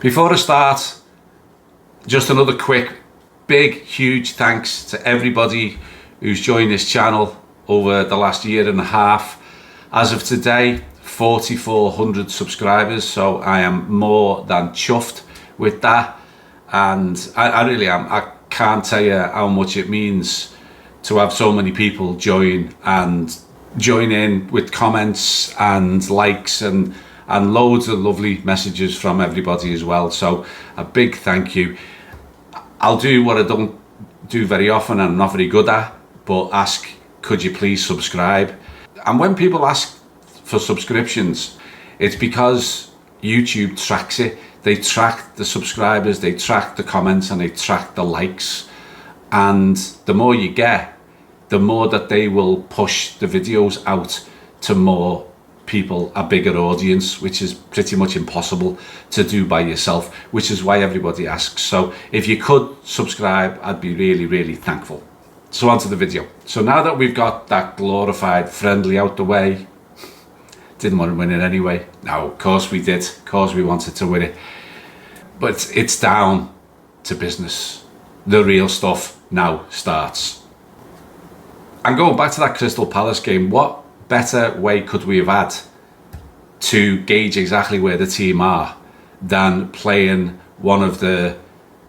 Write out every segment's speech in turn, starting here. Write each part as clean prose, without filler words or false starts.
Before I start, just another quick, big, huge thanks to everybody who's joined this channel over the last year and a half. As of today, 4,400 subscribers, so I am more than chuffed with that, and I really am. I can't tell you how much it means to have so many people join in with comments and likes and loads of lovely messages from everybody as well. So a big thank you. I'll do what I don't do very often and I'm not very good at, but ask, could you please subscribe? And when people ask for subscriptions, it's because YouTube tracks it. They track the subscribers, they track the comments, and they track the likes. And the more you get, the more that they will push the videos out to more people, a bigger audience, which is pretty much impossible to do by yourself, which is why everybody asks. So if you could subscribe, I'd be really, really thankful. So on to the video. So now that we've got that glorified friendly out the way, didn't want to win it anyway. No, of course we did. Of course we wanted to win it. But it's down to business. The real stuff now starts. And going back to that Crystal Palace game, what better way could we have had to gauge exactly where the team are than playing one of the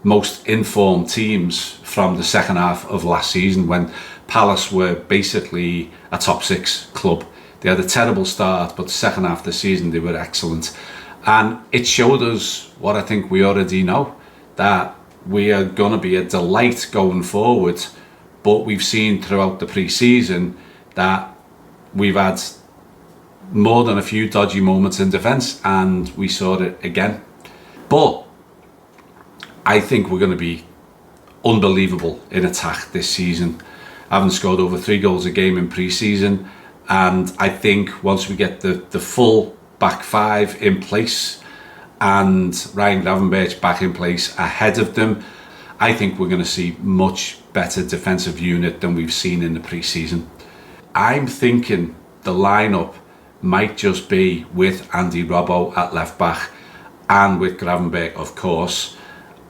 most informed teams from the second half of last season, when Palace were basically a top six club. They had a terrible start, but the second half of the season they were excellent. And it showed us what I think we already know, that we are going to be a delight going forward. But we've seen throughout the pre-season that we've had more than a few dodgy moments in defence, and we saw it again. But I think we're going to be unbelievable in attack this season. Having scored over 3 goals a game in pre-season, and I think once we get the full back five in place and Ryan Gravenberch back in place ahead of them, I think we're going to see much better defensive unit than we've seen in the pre-season. I'm thinking the lineup might just be with Andy Robbo at left back and with Gravenberch, of course,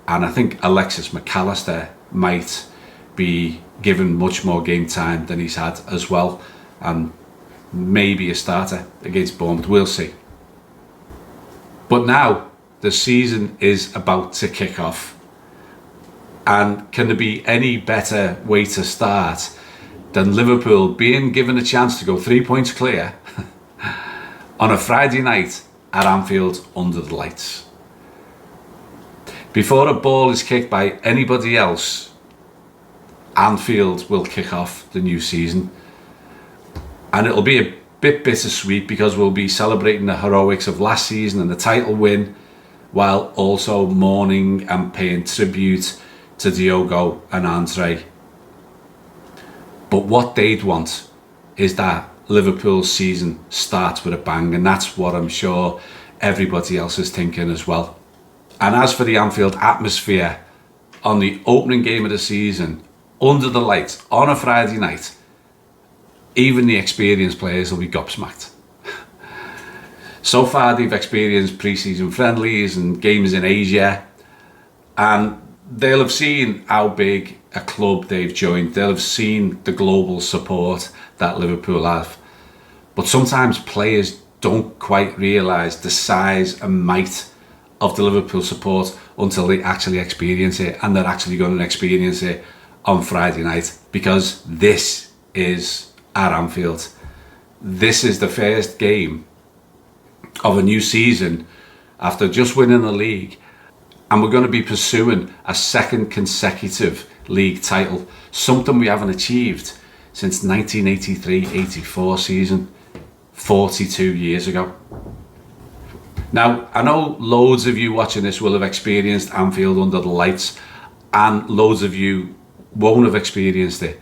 and I think Alexis McAllister might be given much more game time than he's had as well, and maybe a starter against Bournemouth. We'll see. But now the season is about to kick off, and can there be any better way to start than Liverpool being given a chance to go 3 points clear on a Friday night at Anfield under the lights? Before a ball is kicked by anybody else, Anfield will kick off the new season. And it'll be a bit bittersweet because we'll be celebrating the heroics of last season and the title win, while also mourning and paying tribute to Diogo and Andre. But what they'd want is that Liverpool season starts with a bang, and that's what I'm sure everybody else is thinking as well. And as for the Anfield atmosphere on the opening game of the season, under the lights on a Friday night, even the experienced players will be gobsmacked. So far they've experienced pre-season friendlies and games in Asia, and they'll have seen how big a club they've joined. They'll have seen the global support that Liverpool have. But sometimes players don't quite realise the size and might of the Liverpool support until they actually experience it, and they're actually going to experience it on Friday night, because this is at Anfield. This is the first game of a new season after just winning the league, and we're going to be pursuing a second consecutive league title, something we haven't achieved since 1983-84 season, 42 years ago. Now, I know loads of you watching this will have experienced Anfield under the lights, and loads of you won't have experienced it.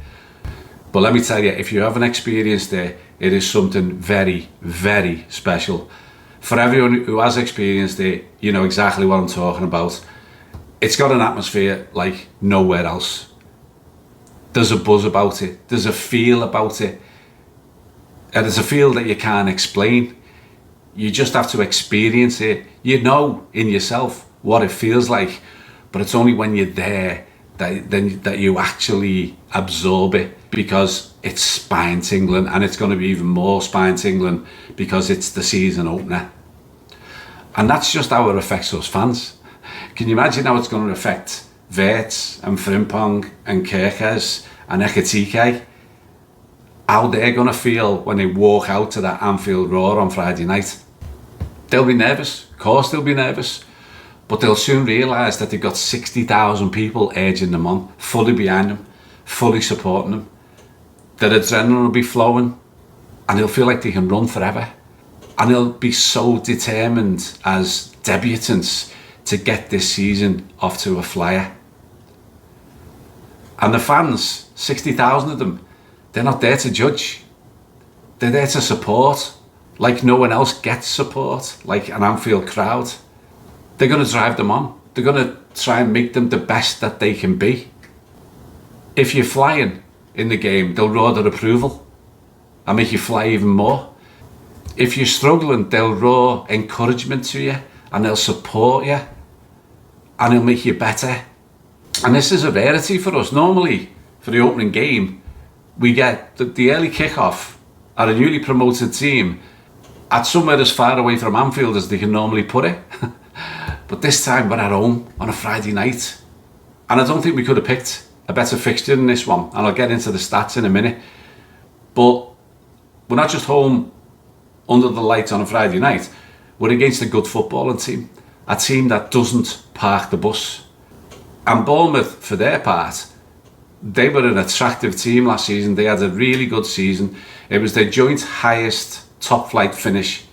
But let me tell you, if you haven't experienced it, it is something very, very special. For everyone who has experienced it, you know exactly what I'm talking about. It's got an atmosphere like nowhere else. There's a buzz about it. There's a feel about it. And it's a feel that you can't explain. You just have to experience it. You know in yourself what it feels like, but it's only when you're there that you actually absorb it, because it's spine tingling, and it's going to be even more spine tingling because it's the season opener. And that's just how it affects us fans. Can you imagine how it's going to affect Wirtz and Frimpong and Kerkez and Ekitike? How they're going to feel when they walk out to that Anfield roar on Friday night. They'll be nervous, of course they'll be nervous, but they'll soon realise that they've got 60,000 people urging them on, fully behind them, fully supporting them. Their adrenaline will be flowing, and they'll feel like they can run forever. And they'll be so determined as debutants to get this season off to a flyer. And the fans, 60,000 of them, they're not there to judge. They're there to support, like no one else gets support, like an Anfield crowd. They're going to drive them on. They're going to try and make them the best that they can be. If you're flying in the game, they'll roar their approval and make you fly even more. If you're struggling, they'll roar encouragement to you, and they'll support you, and they'll make you better. And this is a rarity for us. Normally, for the opening game, we get the early kickoff at a newly promoted team at somewhere as far away from Anfield as they can normally put it. But this time we're at home on a Friday night. And I don't think we could have picked a better fixture than this one. And I'll get into the stats in a minute. But we're not just home under the lights on a Friday night. We're against a good footballing team. A team that doesn't park the bus. And Bournemouth, for their part, they were an attractive team last season. They had a really good season. It was their joint highest top flight finish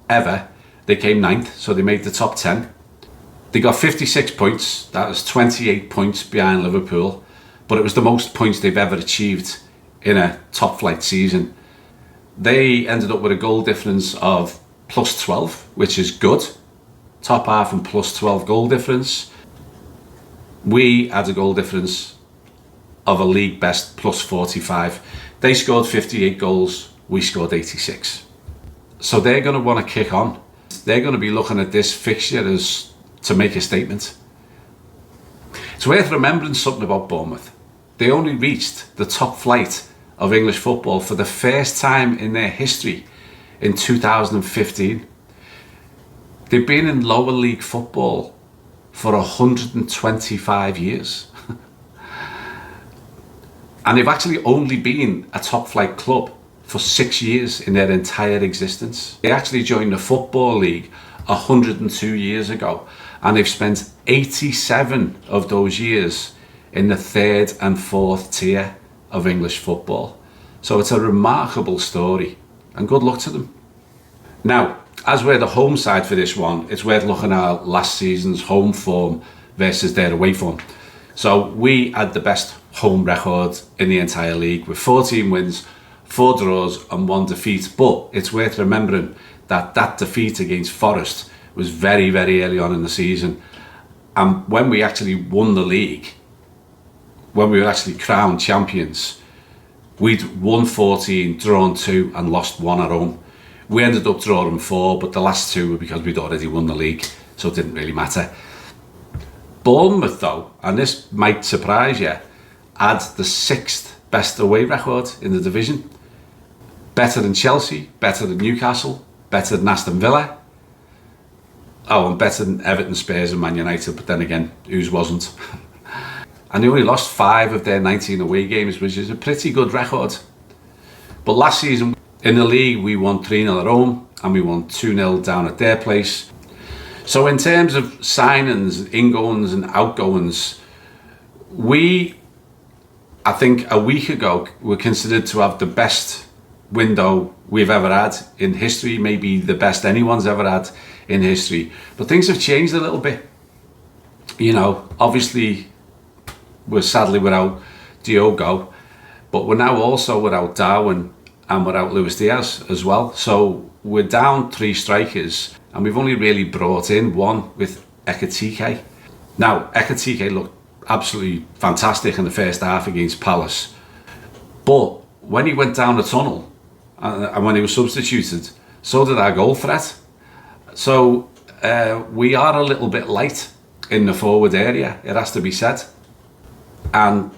ever. They came 9th, so they made the top 10. They got 56 points. That was 28 points behind Liverpool. But it was the most points they've ever achieved in a top flight season. They ended up with a goal difference of plus 12, which is good. Top half and plus 12 goal difference. We had a goal difference of a league best plus 45. They scored 58 goals, we scored 86. So they're going to want to kick on. They're going to be looking at this fixture as to make a statement. It's worth remembering something about Bournemouth. They only reached the top flight of English football for the first time in their history in 2015. They've been in lower league football for 125 years. And they've actually only been a top flight club for 6 years in their entire existence. They actually joined the Football League 102 years ago, and they've spent 87 of those years in the 3rd and 4th tier of English football. So it's a remarkable story, and good luck to them. Now, as we're the home side for this one, it's worth looking at last season's home form versus their away form. So we had the best home record in the entire league with 14 wins, 4 draws and 1 defeat. But it's worth remembering that defeat against Forest was very, very early on in the season. And when we actually won the league, when we were actually crowned champions, we'd won 14, drawn 2 and lost 1 at home. We ended up drawing 4, but the last 2 were because we'd already won the league, so it didn't really matter. Bournemouth though, and this might surprise you, had the 6th best away record in the division. Better than Chelsea, better than Newcastle, better than Aston Villa. Oh, and better than Everton, Spurs and Man United, but then again, whose wasn't? And they only lost 5 of their 19 away games, which is a pretty good record. But last season, in the league, we won 3-0 at home and we won 2-0 down at their place. So in terms of signings, ingoings and outgoings, we, I think a week ago, were considered to have the best window we've ever had in history, maybe the best anyone's ever had in history. But things have changed a little bit. You know, obviously, we're sadly without Diogo, but we're now also without Darwin and without Luis Diaz as well. So we're down 3 strikers and we've only really brought in 1 with Ekitike. Now, Ekitike looked absolutely fantastic in the first half against Palace. But when he went down the tunnel and when he was substituted, so did our goal threat. So we are a little bit light in the forward area. It has to be said. And,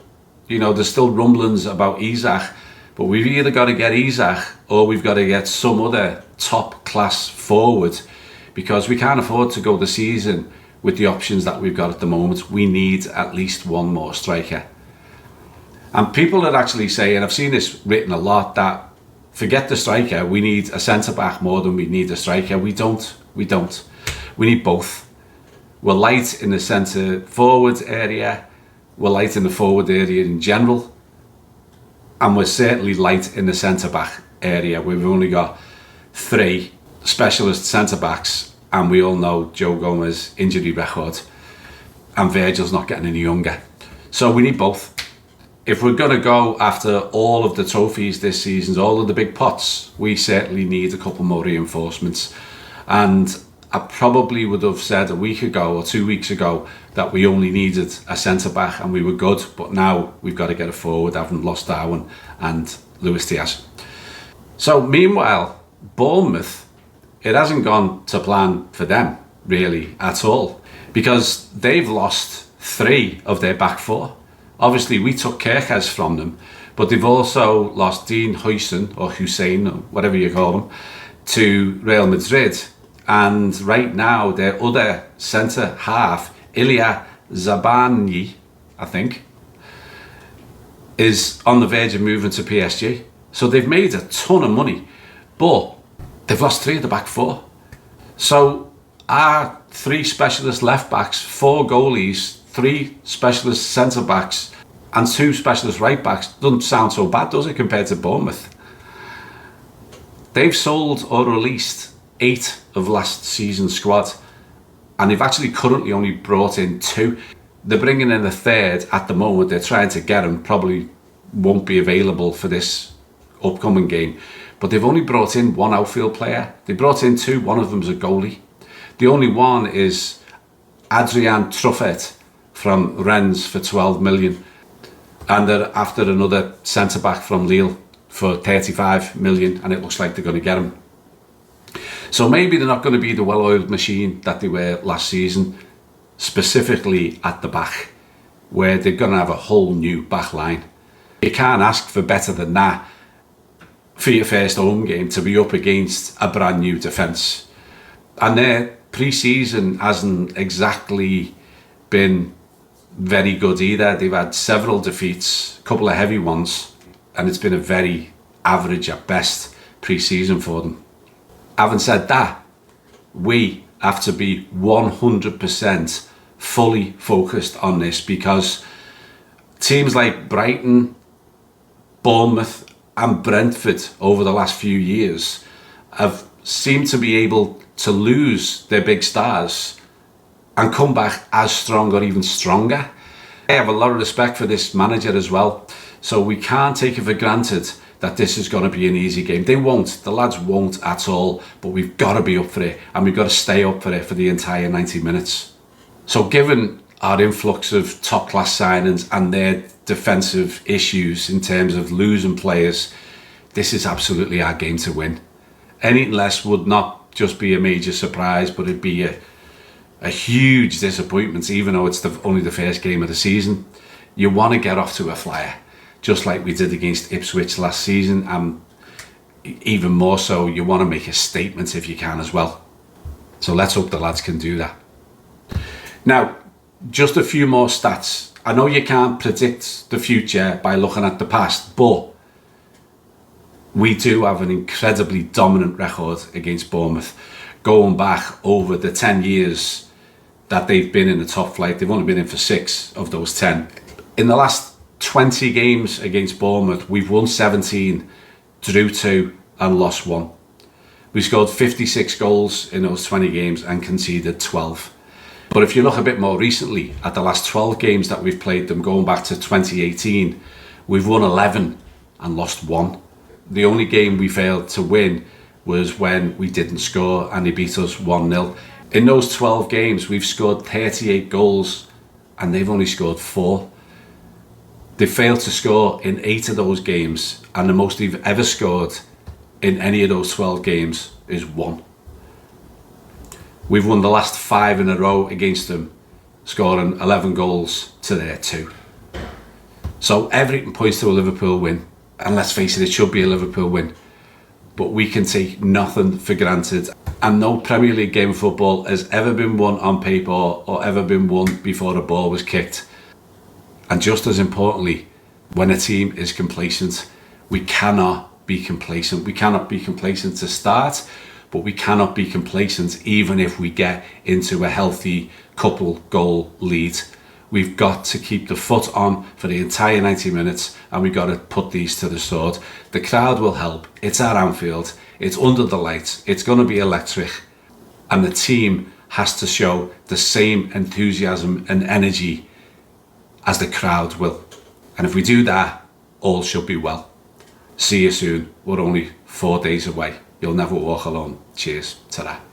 you know, there's still rumblings about Isak, but we've either got to get Isak or we've got to get some other top class forward, because we can't afford to go the season with the options that we've got at the moment. We need at least one more striker. And people are actually saying, I've seen this written a lot, that forget the striker, we need a centre-back more than we need a striker. We don't. We need both. We're light in the centre-forward area, we're light in the forward area in general, and we're certainly light in the centre-back area. We've only got 3 specialist centre-backs, and we all know Joe Gomez's injury record, and Virgil's not getting any younger. So we need both. If we're going to go after all of the trophies this season, all of the big pots, we certainly need a couple more reinforcements. And I probably would have said a week ago or 2 weeks ago that we only needed a centre-back and we were good, but now we've got to get a forward, having lost Darwin and Luis Diaz. So meanwhile, Bournemouth, it hasn't gone to plan for them really at all, because they've lost 3 of their back 4. Obviously, we took Kerkez from them, but they've also lost Dean Huijsen, or Hussein, or whatever you call him, to Real Madrid. And right now, their other centre half, Ilya Zabani, I think, is on the verge of moving to PSG. So they've made a ton of money, but they've lost 3 of the back 4. So our 3 specialist left backs, 4 goalies, 3 specialist centre backs and 2 specialist right backs doesn't sound so bad, does it, compared to Bournemouth? They've sold or released 8 of last season's squad, and they've actually currently only brought in 2. They're bringing in a 3rd at the moment. They're trying to get him, probably won't be available for this upcoming game, but they've only brought in 1 outfield player. They brought in 2, one of them's a goalie. The only one is Adrian Truffert from Rennes for 12 million, and they're after another centre-back from Lille for 35 million, and it looks like they're going to get him. So maybe they're not going to be the well-oiled machine that they were last season, specifically at the back, where they're going to have a whole new back line. You can't ask for better than that for your first home game, to be up against a brand new defence. And their pre-season hasn't exactly been very good either. They've had several defeats, a couple of heavy ones, and it's been a very average at best pre-season for them. Having said that, we have to be 100% fully focused on this, because teams like Brighton, Bournemouth and Brentford over the last few years have seemed to be able to lose their big stars and come back as strong or even stronger. I have a lot of respect for this manager as well, so we can't take it for granted that this is going to be an easy game. They won't, the lads won't at all, but we've got to be up for it, and we've got to stay up for it for the entire 90 minutes. So given our influx of top class signings and their defensive issues in terms of losing players, this is absolutely our game to win. Anything less would not just be a major surprise, but it'd be a huge disappointment, even though it's only the first game of the season. You want to get off to a flyer, just like we did against Ipswich last season, and even more so, you want to make a statement if you can as well. So let's hope the lads can do that. Now, just a few more stats. I know you can't predict the future by looking at the past, but we do have an incredibly dominant record against Bournemouth, going back over the 10 years that they've been in the top flight. They've only been in for 6 of those 10. In the last 20 games against Bournemouth, we've won 17, drew 2 and lost 1. We scored 56 goals in those 20 games and conceded 12. But if you look a bit more recently at the last 12 games that we've played them, going back to 2018, we've won 11 and lost 1. The only game we failed to win was when we didn't score and they beat us 1-0. In those 12 games, we've scored 38 goals and they've only scored 4. They failed to score in 8 of those games, and the most they've ever scored in any of those 12 games is 1. We've won the last 5 in a row against them scoring 11 goals to their 2. So everything points to a Liverpool win, and let's face it should be a Liverpool win. But we can take nothing for granted, and no Premier League game of football has ever been won on paper or ever been won before a ball was kicked. And just as importantly, when a team is complacent, we cannot be complacent. We cannot be complacent to start, but we cannot be complacent even if we get into a healthy couple goal lead. We've got to keep the foot on for the entire 90 minutes, and we've got to put these to the sword. The crowd will help. It's at Anfield. It's under the lights. It's going to be electric. And the team has to show the same enthusiasm and energy as the crowd will. And if we do that, all should be well. See you soon. We're only 4 days away. You'll never walk alone. Cheers. Ta-ra.